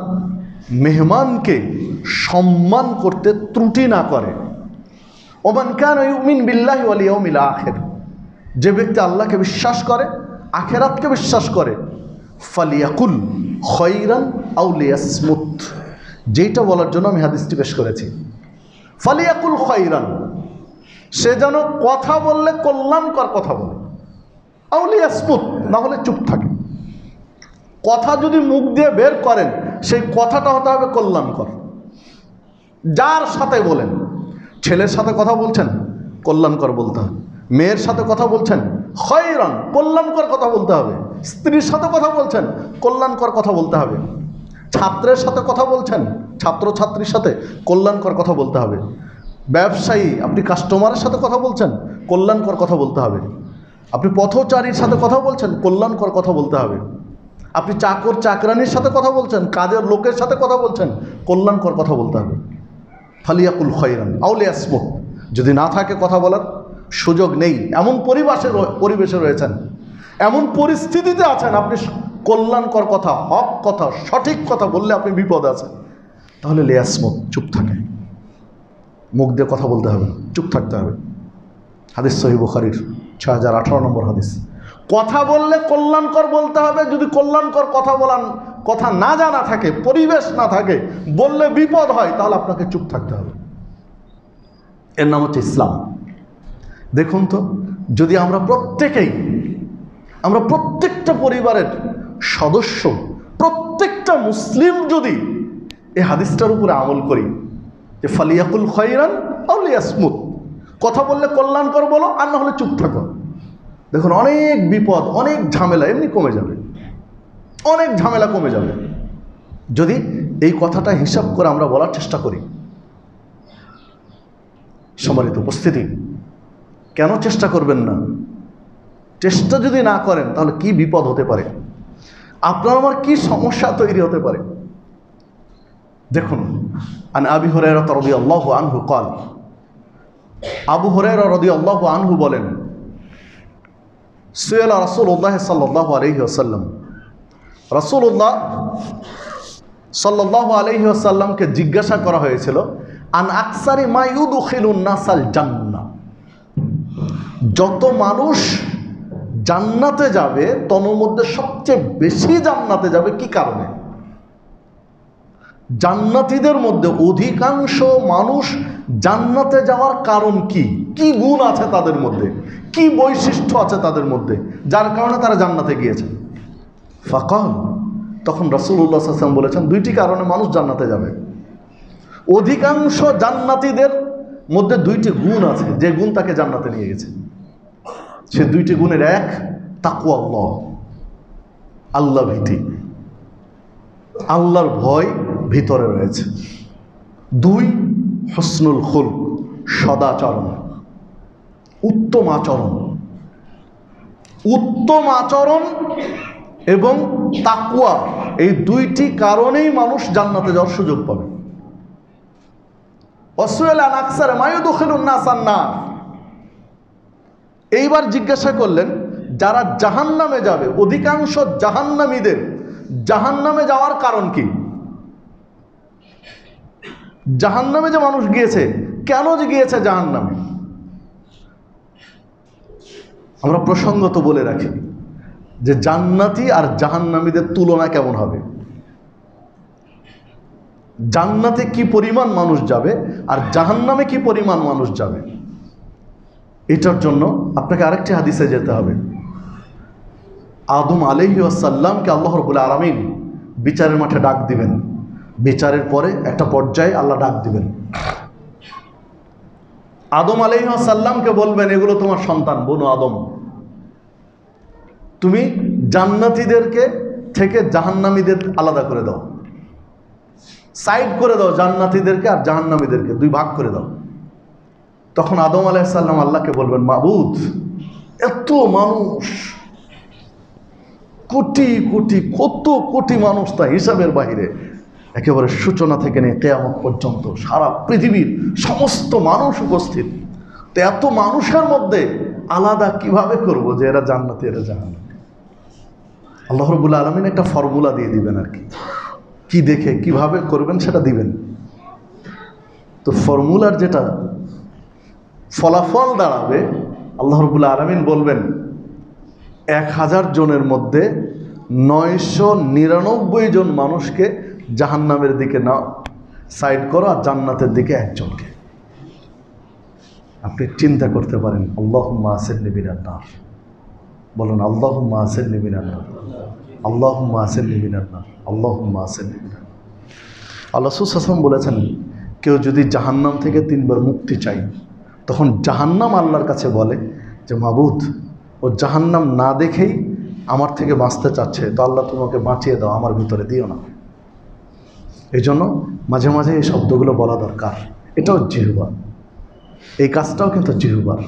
মেহমানকে সম্মান করতে ত্রুটি না করে। ওমান কানা ইউমিন বিল্লাহি ওয়াল ইয়াউমিল আখির, যে ব্যক্তি আল্লাহকে বিশ্বাস করে, আখিরাতকে বিশ্বাস করে, ফালিয়াকুল খায়রান আও লিয়াসমুত, যেটা বলার জন্য আমি হাদিসটি পেশ করেছি। ফালিয়াকুল খায়রান, সে যেন কথা বললে কল্যাণকর কথা বলে, আও লিয়াসমুত, না হলে চুপ থাকে। কথা যদি মুখ দিয়ে বের করেন, সেই কথাটা হতে হবে কল্যাণকর। যার সাথে বলেন, ছেলের সাথে কথা বলছেন, কল্যাণকর বলতে হবে। মেয়ের সাথে কথা বলছেন, খায়রান, কল্যাণকর কথা বলতে হবে। স্ত্রীর সাথে কথা বলছেন, কল্যাণকর কথা বলতে হবে। ছাত্রের সাথে কথা বলছেন, ছাত্র ছাত্রীর সাথে কল্যাণকর কথা বলতে হবে। ব্যবসায়ী, আপনি কাস্টমারের সাথে কথা বলছেন, কল্যাণকর কথা বলতে হবে। আপনি পথচারীর সাথে কথা বলছেন, কল্যাণকর কথা বলতে হবে। আপনি চাকর চাকরানির সাথে কথা বলছেন, কাজের লোকের সাথে কথা বলছেন, কল্যাণকর কথা বলতে হবে। ফালিয়াকুল খায়রান আও লিয়াসমুত, যদি না থাকে কথা বলার সুযোগ নেই, এমন পরিবেশে রয়েছেন, এমন পরিস্থিতিতে আছেন, আপনি কল্যাণকর কথা, হক কথা, সঠিক কথা বললে আপনি বিপদ আছেন, তাহলে লিয়াসমুত, চুপ থাকে। মুখ দিয়ে কথা বলতে হবে, চুপ থাকতে হবে। হাদিস সহিহ বুখারীর 6018 নম্বর হাদিস। কথা বললে কল্যাণকর বলতে হবে। যদি কল্যাণকর কথা না জানা থাকে, পরিবেশ না থাকে, বললে বিপদ হয়, তাহলে আপনাকে চুপ থাকতে হবে। এর নাম হচ্ছে ইসলাম। দেখুন তো, যদি আমরা প্রত্যেকটা পরিবারের সদস্য, প্রত্যেকটা মুসলিম যদি এই হাদিসটার উপরে আমল করি যে ফালিয়াকুল খায়রান আও লিয়াসমুত, কথা বললে কল্যাণকর বলো, আর না হলে চুপ থাকো, দেখুন অনেক বিপদ, অনেক ঝামেলা এমনি কমে যাবে, অনেক ঝামেলা কমে যাবে যদি এই কথাটা হিসাব করে আমরা বলার চেষ্টা করি। সম্মানিত উপস্থিতি, কেন চেষ্টা করবেন না? চেষ্টা যদি না করেন তাহলে কি বিপদ হতে পারে, আপনার আমার কি সমস্যা তৈরি হতে পারে। দেখুন, আন আবি হুরায়রা রাদিয়াল্লাহু আনহু قال, আবু হুরায়রা রাদিয়াল্লাহু আনহু বলেন, সুয়েলা রাসূলুল্লাহ সাল্লাল্লাহু আলাইহি ওয়াসাল্লাম, রাসূলুল্লাহ সাল্লাল্লাহু আলাইহি ওয়াসাল্লামকে জিজ্ঞাসা করা হয়েছিল, আন আকসারি মা ইউদখিলুন নাসাল জান্নাহ, যত মানুষ জান্নাতে যাবে তন্মধ্যে সবচেয়ে বেশি জান্নাতে যাবে কি কারণে? জান্নাতীদের মধ্যে অধিকাংশ মানুষ জান্নাতে যাওয়ার কারণ কি? কি গুণ আছে তাদের মধ্যে, কি বৈশিষ্ট্য আছে তাদের মধ্যে, যার কারণে তারা জান্নাতে গিয়েছে? ফাকাল, তখন রাসূলুল্লাহ সাল্লাল্লাহু আলাইহি ওয়াসাল্লাম বলেছেন, দুইটি কারণে মানুষ জান্নাতে যাবে। অধিকাংশ জান্নাতীদের মধ্যে দুইটি গুণ আছে, যে গুণ তাকে জান্নাতে নিয়ে গেছে। সে দুইটি গুণের এক, তাকওয়াল্লাহ, আল্লাহ ভীতি, আল্লাহর ভয় ভিতরে রয়েছে। দুই, হুসনুল খুলক, সদাচরণ, উত্তম আচরণ। উত্তম আচরণ এবং তাকওয়া, এই দুইটি কারণেই মানুষ জান্নাতে যাওয়ার সুযোগ পাবে। ওয়াসুয়ালান আকসার মা ইউদখিলুন নাসান নার, এইবার জিজ্ঞাসা করলেন যারা জাহান্নামে যাবে, অধিকাংশ জাহান্নামীদের জাহান্নামে যাওয়ার কারণ কি? জাহান্নামে যে মানুষ গিয়েছে, কেন যে গিয়েছে জাহান্নামে? আমরা প্রসঙ্গত বলে রাখি যে জান্নাতি আর জাহান্নামীদের তুলনা কেমন হবে। জান্নাতে কি পরিমাণ মানুষ যাবে আর জাহান্নামে কি পরিমাণ মানুষ যাবে, এটার জন্য আপনাকে আরেকটি হাদিসে যেতে হবে। আদম আলাইহিস সালামকে আল্লাহ রাব্বুল আলামিন বিচারের মাঠে ডাক দিবেন। বিচারের পরে একটা পর্যায়ে আল্লাহ ডাক দিবেন, আদম আলাইহিস সালামকে বলবেন, এগুলো তোমার সন্তান, বনু আদম, তুমি জান্নাতীদেরকে থেকে জাহান্নামীদের আলাদা করে দাও, সাইড করে দাও, জান্নাতীদেরকে আর জাহান্নামীদেরকে দুই ভাগ করে দাও। তখন আদম আলাইহিস সালাম আল্লাহকে বলবেন, মাবুদ, এত মানুষ, কোটি কোটি, কত কোটি মানুষ, তা হিসাবের বাহিরে, একেবারে সূচনা থেকে নিয়ে কিয়ামত পর্যন্ত সারা পৃথিবীর সমস্ত মানুষ উপস্থিত। তো এত মানুষের মধ্যে আলাদা কিভাবে করব যে এরা জান্নাতি এরা জাহান্নামী? আল্লাহ রাব্বুল আলামিন একটা ফর্মুলা দিয়ে দিবেন আর কি দেখে কিভাবে করবেন সেটা দিবেন। তো ফর্মুলার যেটা ফলাফল দাঁড়াবে, আল্লাহ রাব্বুল আলামিন বলবেন 1000 জনের মধ্যে 999 জন মানুষকে জাহান্নামের দিকে নাও, সাইড করো, আর জান্নাতের দিকে একজনকে। আপনি চিন্তা করতে পারেন, আল্লাহুম্মা আসিরনি মিনান নার, বলুন আল্লাহুম্মা আসিরনি মিনান নার, আল্লাহুম্মা আসিরনি মিনান নার, আল্লাহুম্মা আসিরনি মিনান নার। আল্লাহ রাসূল সাল্লাল্লাহু আলাইহি ওয়াসাল্লাম বলেছেন, কেউ যদি জাহান্নাম থেকে 3 বার মুক্তি চায়, তখন জাহান্নাম আল্লাহর কাছে বলে যে মাবুদ, ও জাহান্নাম না দেখেই আমার থেকে বাঁচতে চাচ্ছে, তো আল্লাহ তোমাকে বাঁচিয়ে দাও, আমার ভিতরে দিও না। এই জন্য মাঝে মাঝে এই শব্দগুলো বলা দরকার। এটাও জিহ্বা, এই কাজটাও কিন্তু জিহ্বার।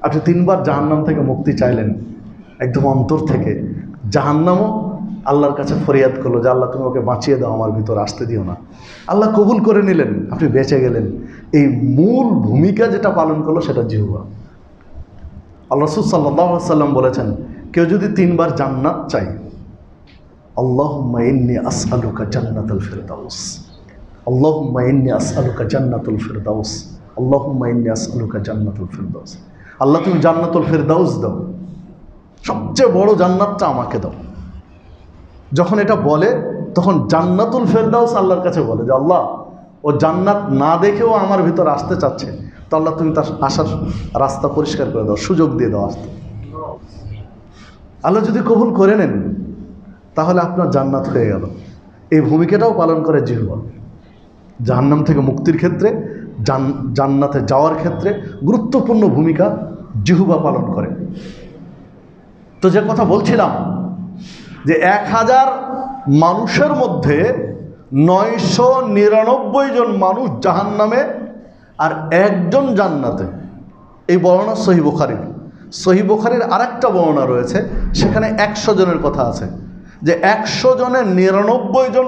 আপনি 3 বার জাহান্নাম থেকে মুক্তি চাইলেন একদম অন্তর থেকে, জাহান্নামও আল্লাহর কাছে ফরিয়াদ করলো যে আল্লাহ তুমি ওকে বাঁচিয়ে দাও, আমার ভিতরে আসতে দিও না। আল্লাহ কবুল করে নিলেন, আপনি বেঁচে গেলেন। এই মূল ভূমিকা যেটা পালন করলো সেটা জিহ্বা। আল্লাহ রাসূল সাল্লাল্লাহু আলাইহি ওয়াসাল্লাম বলেছেন, কেউ যদি 3 বার জান্নাত চায়, আল্লাহুম্মা ইন্নী আসআলুকা জান্নাতুল ফিরদাউস, আল্লাহুম্মা ইন্নী আসআলুকা জান্নাতুল ফিরদাউস, আল্লাহুম্মা ইন্নী আসআলুকা জান্নাতুল ফিরদাউস। আল্লাহ তুমি জান্নাতুল ফিরদাউস দাও, সবচেয়ে বড় জান্নাতটা আমাকে দাও। যখন এটা বলে তখন জান্নাতুল ফিরদাউস আল্লাহর কাছে বলে যে আল্লাহ, ও জান্নাত না দেখেও আমার ভিতর আসতে চাচ্ছে, তো আল্লাহ তুমি তার আসার রাস্তা পরিষ্কার করে দাও, সুযোগ দিয়ে দাও আসতে। আল্লাহ যদি কবুল করে নেন তাহলে আপনার জান্নাত হয়ে গেল। এই ভূমিকাটাও পালন করে জিহ্বা। জাহান্নাম থেকে মুক্তির ক্ষেত্রে, জান্নাতে যাওয়ার ক্ষেত্রে গুরুত্বপূর্ণ ভূমিকা জিহ্বা পালন করে। তো যে কথা বলছিলাম যে 1000 মানুষের মধ্যে 999 জন মানুষ জাহান্নামে আর 1 জন জান্নাতে। এই বর্ণনা সহিহ বুখারীর। সহিহ বুখারীর আরেকটা বর্ণনা রয়েছে, সেখানে 100 জনের কথা আছে, যে 100 জনের 99 জন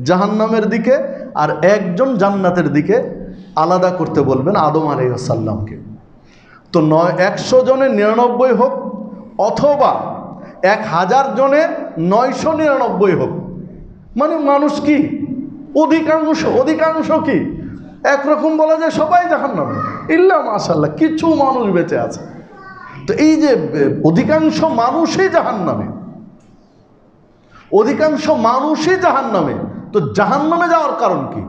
জাহান্নামের দিকে আর 1 জন জান্নাতের দিকে আলাদা করতে বলবেন আদম আলাইহিস সালামকে। তো 100 জনের 99 হোক, অথবা 1000 জনের 999 হোক, মানে মানুষ কি অধিকাংশ কি একরকম বলা যায় সবাই জাহান্নামে, ইল্লা মাশাআল্লাহ কিছু মানুষ বেঁচে আছে। তো এই যে অধিকাংশ মানুষই জাহান্নামে, অধিকাংশ মানুষই জাহান্নামে, তো জাহান্নামে যাওয়ার কারণ কি?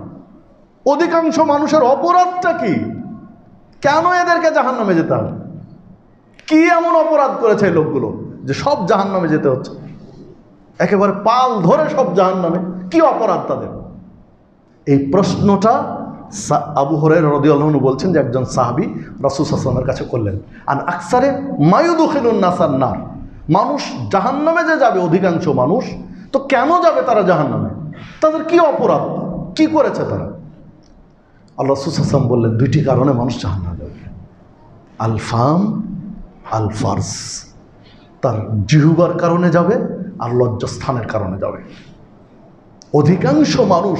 অধিকাংশ মানুষের অপরাধটা কি? কেন এদেরকে জাহান্নামে যেতে হবে? কি এমন অপরাধ করেছে এই লোকগুলো যে সব জাহান্নামে যেতে হচ্ছে? একেবারে পাল ধরে সব জাহান্নামে, কি অপরাধ তাদের? এই প্রশ্নটা আবু হুরায়রা রাদিয়াল্লাহু আনহু বলছেন যে একজন সাহাবী রাসূল সাল্লাল্লাহু আলাইহি ওয়াসাল্লামের কাছে করলেন, আন আকসারে মায়ুদখিলুন নাসান নার, মানুষ জাহান্নামে যে যাবে অধিকাংশ মানুষ, তো কেন যাবে তারা জাহান্নামে? তাদের কি অপরাধ, কি করেছে তারা? আল্লাহ রাসূল সাল্লাল্লাহু আলাইহি ওয়াসাল্লাম বললেন, দুইটি কারণে মানুষ জাহান্নামে যাবে, আল ফাম আল ফারজ, তার জিহ্বার কারণে যাবে আর লজ্জাস্থানের কারণে যাবে। অধিকাংশ মানুষ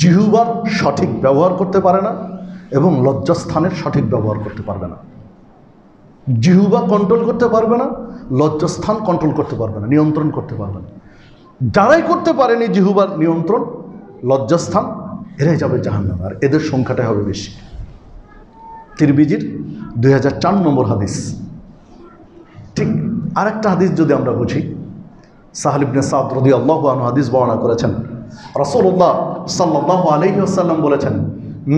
জিহ্বার সঠিক ব্যবহার করতে পারে না এবং লজ্জাস্থানের সঠিক ব্যবহার করতে পারবে না। জিহ্বা কন্ট্রোল করতে পারবে না, লজ্জাস্থান কন্ট্রোল করতে পারবে না, নিয়ন্ত্রণ করতে পারবে না। যারাই করতে পারেনি জিহ্বার নিয়ন্ত্রণ, লজ্জাস্থান, এরাই যাবে জাহান্নামে, আর এদের সংখ্যাটাই হবে বেশি। তিরমিজির 2004 নম্বর হাদিস। ঠিক আরেকটা হাদিস যদি আমরা বুঝি, সাহল ইবনে সাদ রাদিয়াল্লাহু আনহু হাদিস বর্ণনা করেছেন, রাসূলুল্লাহ সাল্লাল্লাহু আলাইহি ওয়াসাল্লাম বলেছেন,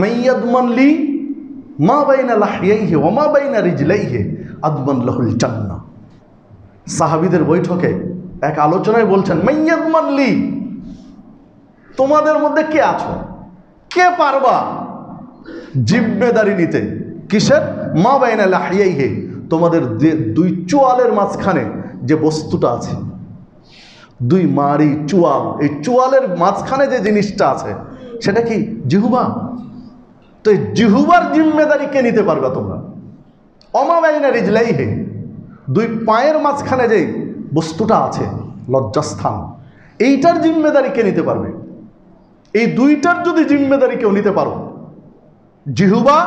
মাইয়াদমান লি মা বাইনা লাহইয়াইহি ওয়া মা বাইনা রিজলাইহি আদমান লাহুল জান্নাহ। সাহাবীদের বৈঠকে এক আলোচনায় বলছেন, মাইয়াদমান লি, তোমাদের মধ্যে কে আছো, কে পারবা জিম্মেদারি নিতে? কিসের? মা বাইনা লাহইয়াইহি, তোমাদের দুই চোয়ালের মাঝখানে যে বস্তুটা আছে, দুই মাড়ি চোয়াল, এই চোয়ালের মাঝখানে যে জিনিসটা আছে সেটা কি? জিহ্বা। তো এই জিহ্বার জিম্মেদারি কে নিতে পারবে তোমরা? ওমা বাইনা রিজলাইহি, দুই পায়ের মাঝখানে যে বস্তুটা আছে লজ্জাস্থান, এইটার জিম্মেদারি কে নিতে পারবে? এই দুইটার যদি জিম্মেদারি কেউ নিতে পারো, জিহ্বা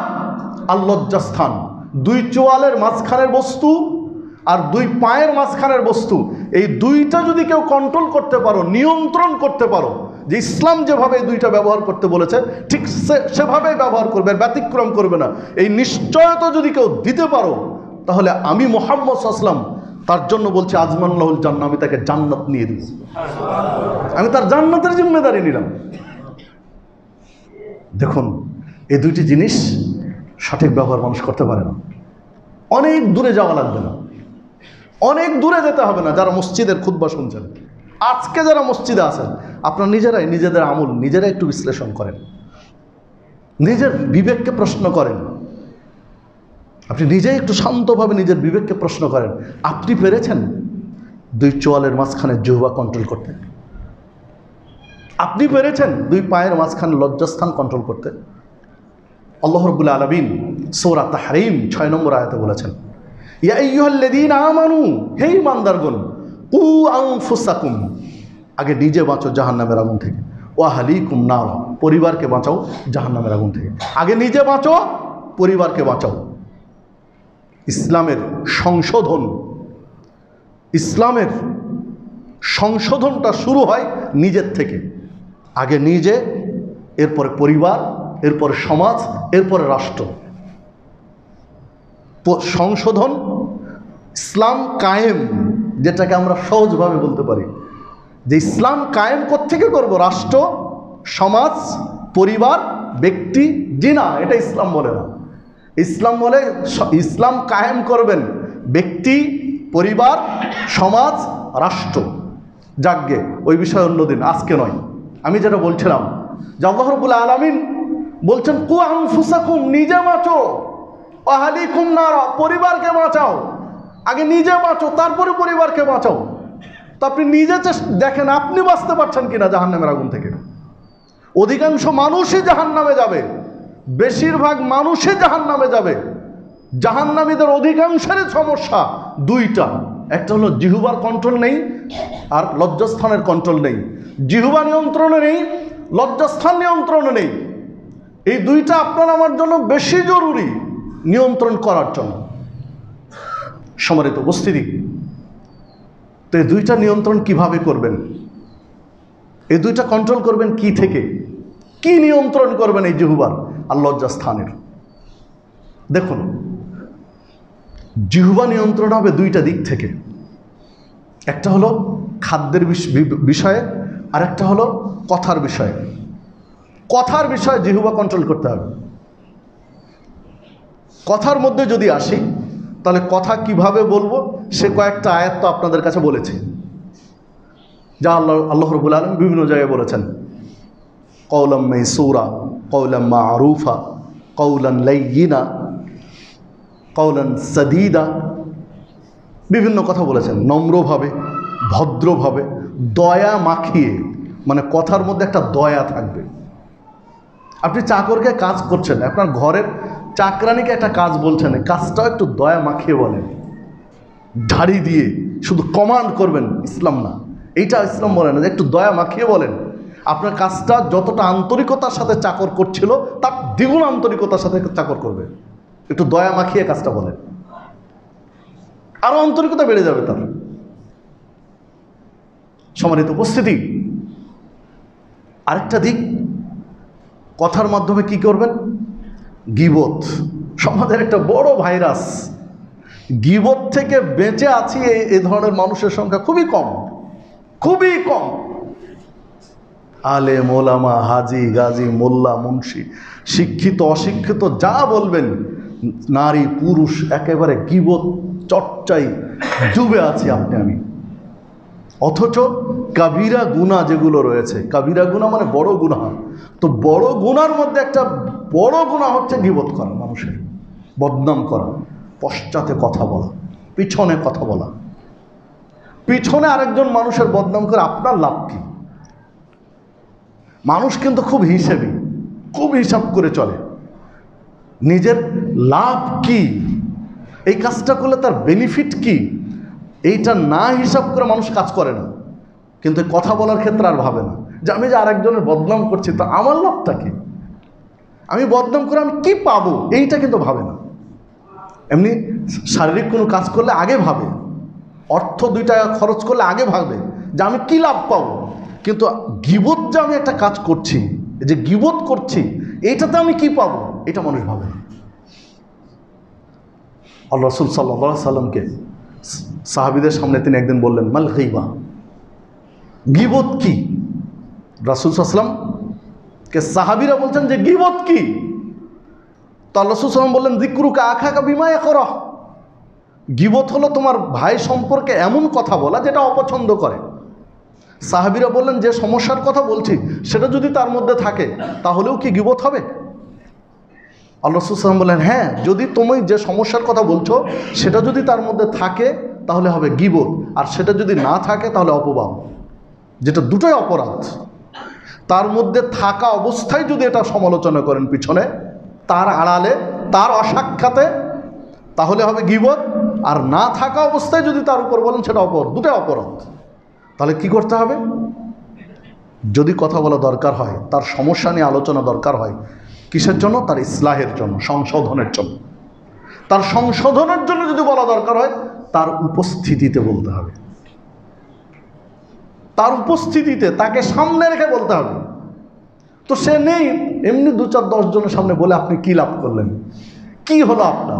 আর লজ্জাস্থান, দুই চোয়ালের মাঝখানের বস্তু আর দুই পায়ের মাঝখানের বস্তু, এই দুইটা যদি কেউ কন্ট্রোল করতে পারো, নিয়ন্ত্রণ করতে পারো, যে ইসলাম যেভাবে এই দুইটা ব্যবহার করতে বলেছে ঠিক সেভাবেই ব্যবহার করবে, ব্যতিক্রম করবে না, এই নিশ্চয়তা যদি কেউ দিতে পারো, তাহলে আমি মুহাম্মদ সাল্লাল্লাহু আলাইহি ওয়াসাল্লাম তার জন্য বলছি আজমান লাহুল জান্নাহ, আমি তাকে জান্নাত নিয়ে দিব, আমি তার জান্নাতের জিম্মেদারি নিলাম। দেখুন, এই দুইটি জিনিস সঠিক ব্যবহার মানুষ করতে পারে না। অনেক দূরে যাওয়া লাগবে না, অনেক দূরে যেতে হবে না। যারা মসজিদের খুতবা শুনছেন, আজকে যারা মসজিদে আছেন, আপনারা নিজেরাই নিজেদের আমল নিজেরাই একটু বিশ্লেষণ করেন, নিজের বিবেককে প্রশ্ন করেন। আপনি নিজেই একটু শান্তভাবে নিজের বিবেককে প্রশ্ন করেন, আপনি পেরেছেন দুই চোয়ালের মাঝখানে জিহ্বা কন্ট্রোল করতে? আপনি পেরেছেন দুই পায়ের মাঝখানে লজ্জাস্থান কন্ট্রোল করতে? আল্লাহ রাব্বুল আলামিন সূরা তাহরীম 6 নম্বর আয়াতে বলেছেন, ইয়া আইয়ুহাল্লাযীনা আমানু, হে ঈমানদারগণ, কু আনফুসাকুম, আগে নিজে বাঁচো জাহান্নামের আগুন থেকে, ওয়া আহলিকুম নার, পরিবারকে বাঁচাও জাহান্নামের আগুন থেকে। আগে নিজে বাঁচো, পরিবারকে বাঁচাও। ইসলামের সংশোধন, ইসলামের সংশোধনটা শুরু হয় নিজের থেকে। আগে নিজে, এরপরে পরিবার, এরপরে সমাজ, এরপরে রাষ্ট্র। সংশোধন, ইসলাম কায়েম, যেটাকে আমরা সহজভাবে বলতে পারি যে ইসলাম কায়েম কোত্থেকে করব? রাষ্ট্র, সমাজ, পরিবার, ব্যক্তি, জিনা, এটা ইসলাম বলে না। ইসলাম বলে ইসলাম কায়েম করবেন ব্যক্তি, পরিবার, সমাজ, রাষ্ট্র। যাকগে, ওই বিষয় অন্যদিন, আজকে নয়। আমি যেটা বলছিলাম যে আল্লাহ রাব্বুল আলামিন বলছেন, কু আনফুসাকুম, নিজে বাঁচো, ওয়া আহলিকুম নার, পরিবারকে বাঁচাও। আগে নিজে বাঁচো, তারপরে পরিবারকে বাঁচাও। তো আপনি নিজে দেখেন আপনি বাঁচতে পারছেন কিনা জাহান্নামের আগুন থেকে। অধিকাংশ মানুষই জাহান্নামে যাবে, বেশিরভাগ মানুষই জাহান্নামে যাবে। জাহান্নামীদের অধিকাংশেরই সমস্যা দুইটা, একটা হলো জিহ্বার কন্ট্রোল নেই আর লজ্জাস্থানের কন্ট্রোল নেই। জিহ্বা নিয়ন্ত্রণে নেই, লজ্জাস্থান নিয়ন্ত্রণে নেই। এই দুইটা আপনার আমার জন্য বেশি জরুরি নিয়ন্ত্রণ করার জন্য। সম্মানিত উপস্থিতি, তো এই দুইটা নিয়ন্ত্রণ কিভাবে করবেন? এই দুইটা কন্ট্রোল করবেন কি থেকে? কি নিয়ন্ত্রণ করবেন এই জিহ্বার? আর লজ্জাস্থানের। দেখুন, জিহ্বা নিয়ন্ত্রণ হবে দুইটা দিক থেকে, একটা হলো খাদ্যের বিষয়ে, আর একটা হলো কথার বিষয়ে। কথার বিষয়ে জিহ্বা কন্ট্রোল করতে হবে। কথার মধ্যে যদি আসি, তাহলে কথা কিভাবে বলবো সে কয়েকটা আয়াত তো আপনাদের কাছে বলেছি, যা আল্লাহ রাব্বুল আলামিন বিভিন্ন জায়গায় বলেছেন, কওলাম মাইসুরা, কওলাম মারুফা, কওলান লাইয়িনা, কওলান সাদীদা। বিভিন্ন কথা বলেছেন, নম্রভাবে, ভদ্রভাবে, দয়া মাখিয়ে, মানে কথার মধ্যে একটা দয়া থাকবে। আপনি চাকরকে কাজ করছেন, আপনার ঘরের চাকরানিকে একটা কাজ বলছেন, কাজটাও একটু দয়া মাখিয়ে বলেন, ঝাড়ি দিয়ে শুধু কমান্ড করবেন, ইসলাম না, এইটা ইসলাম বলে না, যে একটু দয়া মাখিয়ে বলেন। আপনার কাজটা যতটা আন্তরিকতার সাথে চাকর করছিল তার দ্বিগুণ আন্তরিকতার সাথে চাকর করবে। একটু দয়া মাখিয়ে কাজটা বলেন, আরো আন্তরিকতা বেড়ে যাবে তার। সম্মানিত উপস্থিতি, আরেকটা দিক, কথার মাধ্যমে কি করবেন? গীবত সমাজের একটা বড় ভাইরাস। গীবত থেকে বেঁচে আছি এই ধরনের মানুষের সংখ্যা খুবই কম, খুবই কম। আলেম, ওলামা, হাজি, গাজী, মোল্লা, মুন্সি, শিক্ষিত অশিক্ষিত যা বলবেন, নারী পুরুষ একেবারে গীবত চর্চায় ডুবে আছি আপনি আমি। অথচ কাবিরা গুনাহ যেগুলো রয়েছে, কাবিরা গুনাহ মানে বড় গুনাহ, তো বড় গুনার মধ্যে একটা বড় গুনাহ হচ্ছে গীবত করা, মানুষের বদনাম করা, পশ্চাতে কথা বলা, পিছনে কথা বলা। পিছনে আরেকজন মানুষের বদনাম করে আপনার লাভ কি? মানুষ কিন্তু খুব হিসেবি, খুব হিসাব করে চলে, নিজের লাভ কি, এই কাজটা করলে তার বেনিফিট কি, এইটা না হিসাব করে মানুষ কাজ করে না। কিন্তু কথা বলার ক্ষেত্রে আর ভাবে না যে আমি যে আরেকজনের বদনাম করছি তা আমার লাভটা কি, আমি বদনাম করে আমি কি পাবো, এইটা কিন্তু ভাবে না। এমনি শারীরিক কোনো কাজ করলে আগে ভাবে, অর্থ 2 টাকা খরচ করলে আগে ভাবে যে আমি কি লাভ পাবো। কিন্তু গীবত যে আমি একটা কাজ করছি, যে গীবত করছি, এইটাতে আমি কি পাবো, এটা মানুষ ভাবে না। আল্লাহ রাসূল সাল্লাল্লাহু আলাইহি সাল্লামকে সাহাবীদের সামনে তিনি একদিন বললেন, মাল গীবা, গীবত কি? রাসূল সাল্লাল্লাহু আলাইহি সাল্লামকে সাহাবীরা বলছেন যে গীবত কি? তো আল্লাহ রাসূল সাল্লাল্লাহু আলাইহি সাল্লাম বললেন, যিকরুকা আখাকা বিমা ইয়াকরাহ, গীবত হলো তোমার ভাই সম্পর্কে এমন কথা বলা যেটা অপছন্দ করে। সাহাবীরা বললেন, যে সমস্যার কথা বলছি সেটা যদি তার মধ্যে থাকে তাহলেও কি গীবত হবে? আল্লাহ রাসূল সাল্লাল্লাহু আলাইহি সাল্লাম বললেন, হ্যাঁ, যদি তুমি যে সমস্যার কথা বলছো সেটা যদি তার মধ্যে থাকে তাহলে হবে গীবত, আর সেটা যদি না থাকে তাহলে অপবাদ, যেটা দুটোই অপরাধ। তার মধ্যে থাকা অবস্থায় যদি এটা সমালোচনা করেন পিছনে, তার আড়ালে, তার অসাক্ষাতে, তাহলে হবে গীবত, আর না থাকা অবস্থায় যদি তার উপর বলেন সেটা অপরাধ, দুটোই অপরাধ। তাহলে কি করতে হবে? যদি কথা বলা দরকার হয়, তার সমস্যা নিয়ে আলোচনা দরকার হয়, কিসের জন্য? তার ইসলাহের জন্য, সংশোধনের জন্য। তার সংশোধনের জন্য যদি বলা দরকার হয়, তার উপস্থিতিতে বলতে হবে, তার উপস্থিতিতে, তাকে সামনে রেখে বলতে হবে। তো সে নেই, এমনি 2-4-10 জনের সামনে বলে আপনি কি লাভ করলেন, কি হলো আপনার?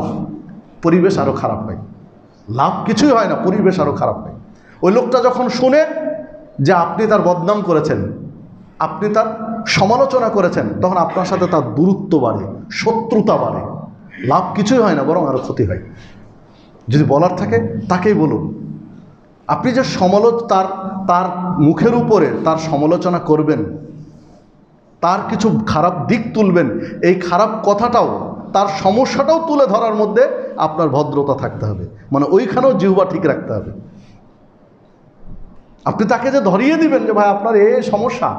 পরিবেশ আরো খারাপ হয়, লাভ কিছুই হয় না, পরিবেশ আরো খারাপ হয়। ওই লোকটা যখন শুনে যে আপনি তার বদনাম করেছেন, আপনি তার সমালোচনা করেছেন, তখন আপনার সাথে তার দূরত্ব বাড়ে, শত্রুতা বাড়ে, লাভ কিছুই হয় না, বরং আরো ক্ষতি হয়। যদি বলার থাকে তাকেই বলুন। আপনি যে তার মুখের উপরে তার সমালোচনা করবেন, তার কিছু খারাপ দিক তুলবেন, এই খারাপ কথাটাও, তার সমস্যাটাও তুলে ধরার মধ্যে আপনার ভদ্রতা থাকতে হবে, মানে ওইখানেও জিহ্বা ঠিক রাখতে হবে। আপনি তাকে যে ধরিয়ে দিবেন যে ভাই আপনার এই সমস্যা,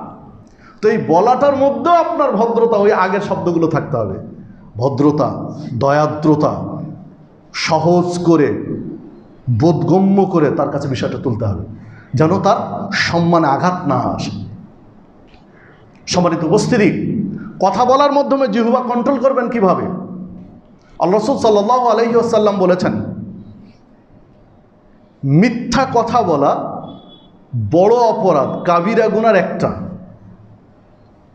তো এই বলাটার মধ্যেও আপনার ভদ্রতা, ওই আগের শব্দগুলো থাকতে হবে, ভদ্রতা, দয়াদ্রতা, সহজ করে, বোধগম্য করে তার কাছে বিষয়টা তুলতে হবে, যেন তার সম্মানে আঘাত না আসে। সম্মানিত উপস্থিতি, কথা বলার মাধ্যমে জিহ্বা কন্ট্রোল করবেন কিভাবে? আল্লাহ রাসূল সাল্লাল্লাহু আলাইহি ওয়াসাল্লাম বলেছেন, মিথ্যা কথা বলা বড় অপরাধ, কাবিরা গুনার একটা।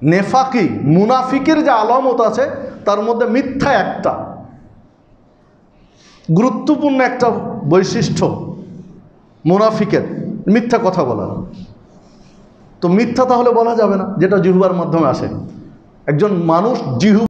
নেফাকি, মুনাফিকের যে আলামত আছে তার মধ্যে মিথ্যা একটা গুরুত্বপূর্ণ একটা বৈশিষ্ট্য মুনাফিকের, মিথ্যা কথা বলা। তো মিথ্যা তাহলে বলা যাবে না, যেটা জিহ্বার মাধ্যমে আসে। একজন মানুষ জিহ্বা